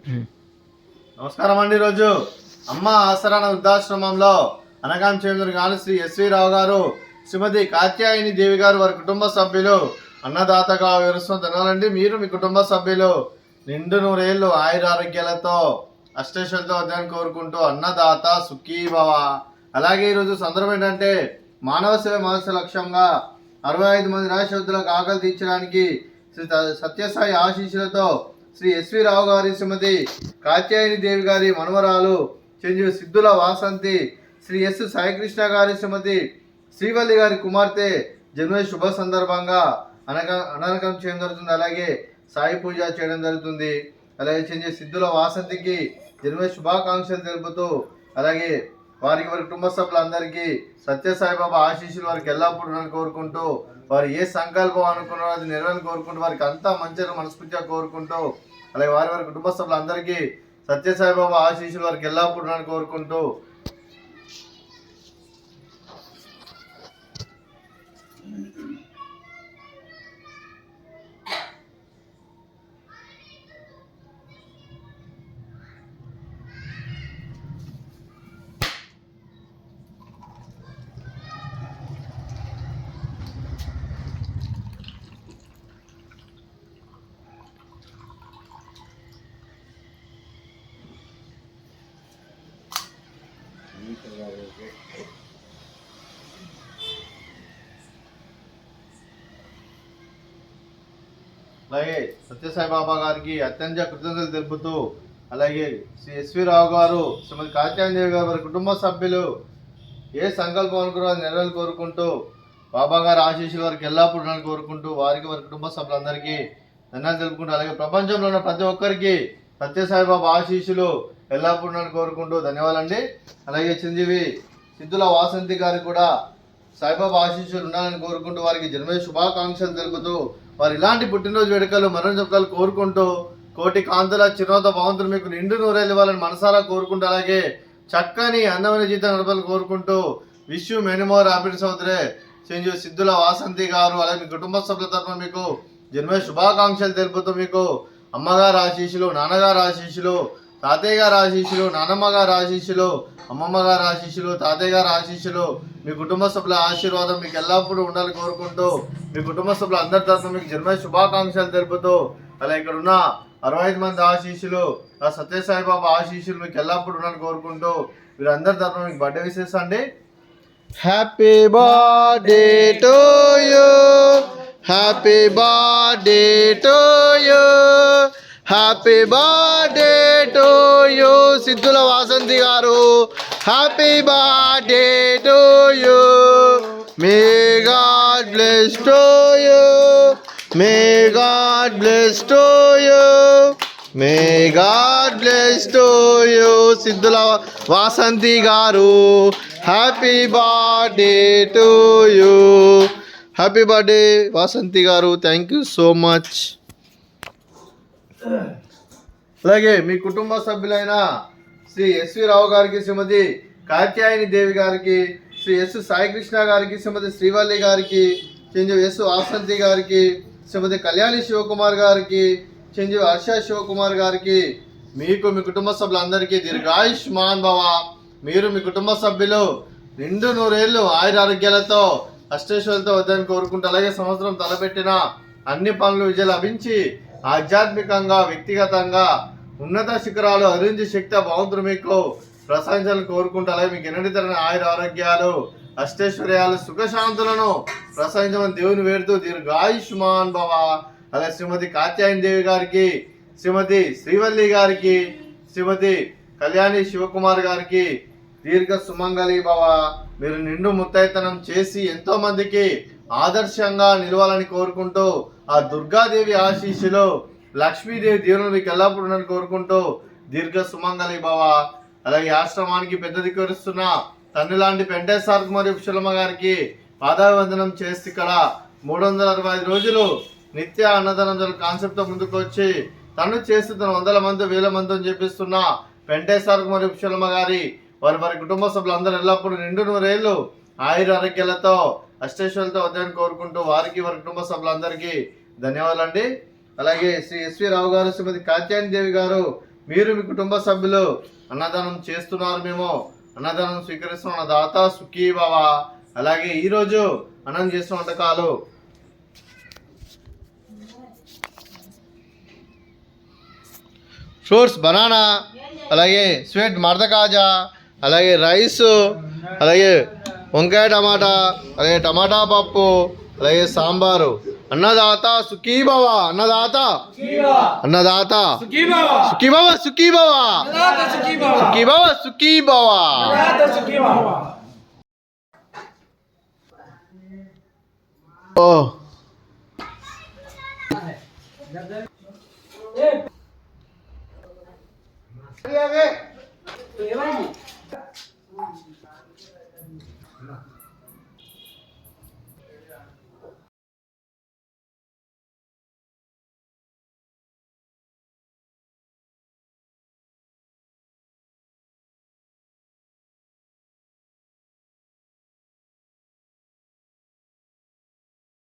నమస్కారం అండి. ఈరోజు అమ్మ ఆసరాన వృద్ధాశ్రమంలో అనగాం చేంద్ర గాను శ్రీ ఎస్వి రావు గారు, శ్రీమతి కాత్యాయని దేవి గారు, వారి కుటుంబ సభ్యులు అన్నదాతగా వివరిస్తున్న ధనాలండి. మీరు మీ కుటుంబ సభ్యులు నిండు నూరేళ్లు ఆయుర ఆరోగ్యాలతో అష్టేశ్వరులతో వద్దని కోరుకుంటూ అన్నదాత సుఖీభవ. అలాగే ఈరోజు సందర్భం ఏంటంటే మానవ సేవ మానవ లక్ష్యంగా 65 మంది రాష్ట్రులకు ఆకలి తీర్చడానికి శ్రీ సత్యసాయి ఆశీస్సులతో శ్రీ ఎస్వి రావు గారి, శ్రీమతి కాత్యాయని దేవి గారి మనవరాలు చెంజు సిద్ధుల వాసంతి, శ్రీ ఎస్ సాయికృష్ణ గారి, శ్రీమతి శ్రీవల్లి గారి కుమార్తె జన్మ శుభ సందర్భంగా అనరకం చేయడం జరుగుతుంది. అలాగే సాయి పూజ చేయడం జరుగుతుంది. అలాగే చెంజు సిద్ధుల వాసంతికి జన్మ శుభాకాంక్షలు తెలుపుతూ, అలాగే వారి కుటుంబ సభ్యులందరికీ సత్యసాయిబాబా ఆశీస్సులు వారికి ఎల్లప్పుడూ కోరుకుంటూ, వారు ఏ సంకల్పం అనుకున్నారో అది నెరవేరని కోరుకుంటూ, వారికి అంతా మంచిగా మనస్ఫూర్తిగా కోరుకుంటూ, అలాగే వారి కుటుంబ సభ్యులందరికీ సత్యసాయిబాబా ఆశీస్సులు వారికి ఎల్లప్పుడూ కోరుకుంటూ, అలాగే సత్యసాయిబాబా గారికి అత్యంత కృతజ్ఞతలు తెలుపుతూ, అలాగే శ్రీ ఎస్వి రావు గారు, శ్రీమతి కాత్యాయని దేవి గారు, వారి కుటుంబ సభ్యులు ఏ సంకల్పం అనుకున్నారో అది నెరవేరు కోరుకుంటూ, బాబా గారి ఆశీస్సులు వారికి ఎల్లప్పుడూ కోరుకుంటూ, వారికి వారి కుటుంబ సభ్యులందరికీ ధన్యవాదాలు తెలుపుకుంటూ, అలాగే ప్రపంచంలో ఉన్న ప్రతి ఒక్కరికి సత్యసాయిబాబా ఆశీస్సులు ఎల్లప్పుడూ కోరుకుంటూ ధన్యవాదాలండి. అలాగే చిరంజీవి సిద్ధుల వాసంతి గారికి కూడా సాయిబాబా ఆశీస్సులు ఉండాలని కోరుకుంటూ, వారికి జన్మదిన శుభాకాంక్షలు తెలుపుతూ, వారు ఇలాంటి పుట్టినరోజు వేడుకలు మరణోత్సవాలు కోరుకుంటూ, కోటి కాంతుల చిరునవ్వుతో భగవంతుడు మీకు నిండు నూరేళ్ళు ఇవ్వాలని మనసారా కోరుకుంటూ, అలాగే చక్కని అందమైన జీవితం నడపాలని కోరుకుంటూ, wish you many more happy సోదరే చెంజు సిద్ధుల వాసంతి గారు, అలాగే మీ కుటుంబ సభ్యుల తరఫున మీకు జన్మదిన శుభాకాంక్షలు తెలుపుతూ, మీకు అమ్మగారు ఆశీస్సులు, నాన్నగారు ఆశీస్సులు, తాతయ్య గారు ఆశీస్సులు, నానమ్మ గారు ఆశీస్సులు, అమ్మమ్మ గారు ఆశీస్సులు, తాతయ్య గారు ఆశీస్సులు, మీ కుటుంబ సభ్యుల ఆశీర్వాదం మీకు ఎల్లప్పుడూ ఉండాలని కోరుకుంటూ, మీ కుటుంబ సభ్యులు అందరి తరఫున మీకు జన్మదిన శుభాకాంక్షలు తెలుపుతూ, అలా ఇక్కడ ఉన్న 65 మంది ఆశీస్సులు, ఆ సత్యసాయిబాబా ఆశీస్సులు మీకు ఎల్లప్పుడూ ఉండాలని కోరుకుంటూ, మీరు అందరి తరఫున మీకు బర్త్డే విషెస్ అండి. Happy birthday to you, happy birthday to you, happy birthday to you Siddhula Vasanthi గారు, happy birthday to you, may God bless to you, may God bless to you, may God bless to you Siddhula Vasanthi గారు, happy birthday to you, happy birthday Vasanthi గారు, thank you so much. అలాగే మీ కుటుంబ సభ్యులైన Shri SV రావు గారికి, శ్రీమతి కాత్యాయని దేవి గారికి, Shri yes Saikrishna గారికి, శ్రీమతి శ్రీవల్లి గారికి, చెంజు yes Vasanthi గారికి, శ్రీమతి కళ్యాణి శివకుమార్ గారికి, చెంజు హర్ష శివకుమార్ గారికి, మీకు మీ కుటుంబ సభ్యులందరికీ దీర్ఘాయుష్మాన్ భవ. మీరు మీ కుటుంబ సభ్యులు నిండు నూరేళ్లు ఆయుర ఆరోగ్యాలతో అష్టేశ్వరులతో వద్దని కోరుకుంటూ, అలాగే సంవత్సరం తలపెట్టిన అన్ని పనులు విజయం లభించి ఆధ్యాత్మికంగా వ్యక్తిగతంగా ఉన్నత శిఖరాలు అభివృద్ధి శక్తి భగవంతుడు మీకు ప్రశంసలు కోరుకుంటూ, అలాగే మీకు ఎన్నటి తరని ఆయుర ఆరోగ్యాలు అష్టైశ్వర్యాలు సుఖశాంతులను ప్రసాదించమని దేవుని వేడుతూ దీర్ఘాయుష్మాన్ భవ. అలాగే శ్రీమతి కాత్యాయని దేవి గారికి, శ్రీమతి శ్రీవల్లి గారికి, శ్రీమతి కళ్యాణి శివకుమార్ గారికి దీర్ఘ సుమంగళి భవ. మీరు నిండు ముత్తైతనం చేసి ఎంతో మందికి ఆదర్శంగా నిలవాలని కోరుకుంటూ, ఆ దుర్గాదేవి ఆశీస్సులు, లక్ష్మీదేవి దేవుని మీకు ఎల్లప్పుడూ ఉండాలని కోరుకుంటూ దీర్ఘ సుమంగళి భవ. అలాగే ఆశ్రమానికి పెద్ద దిక్కువరుస్తున్న తండ్రి లాంటి పెంటేశ్వర మరియు పుష్పలమ్మ గారికి పాదాభివందనం చేసి ఇక్కడ 365 రోజులు నిత్య అన్నదానం కాన్సెప్ట్తో ముందుకు వచ్చి తను చేస్తూ తన 100 మంది 1000 మందితో చేపిస్తున్న పెంటేశ్వర మరియు పుష్పలమ్మ గారి, వారి కుటుంబ సభ్యులందరూ ఎల్లప్పుడూ నిండు నూరేళ్లు ఆయుర ఆరోగ్యాలతో అష్టేశ్వరులతో వద్దని కోరుకుంటూ, వారికి వారి కుటుంబ సభ్యులందరికీ ధన్యవాదాలండి. అలాగే శ్రీ ఎస్వి రావు గారు, శ్రీమతి కాత్యాయని దేవి గారు, మీరు మీ కుటుంబ సభ్యులు అన్నదానం చేస్తున్నారు, మేము అన్నదానం స్వీకరిస్తున్న దాత సుఖీ భవ. అలాగే ఈరోజు అన్నం చేసిన వంటకాలు ఫ్రూట్స్ బనానా, అలాగే స్వీట్ మర్దకాజా, అలాగే రైస్, అలాగే వంకాయ టమాటా, అలాగే టమాటా పప్పు, అలాగే సాంబారు. అన్నదాత సుఖీ భవ, అన్నదాత అన్నదాత సుఖీ భవ, సుఖీ భవ, సుఖీ భవ, సుఖీ భవ. ఓ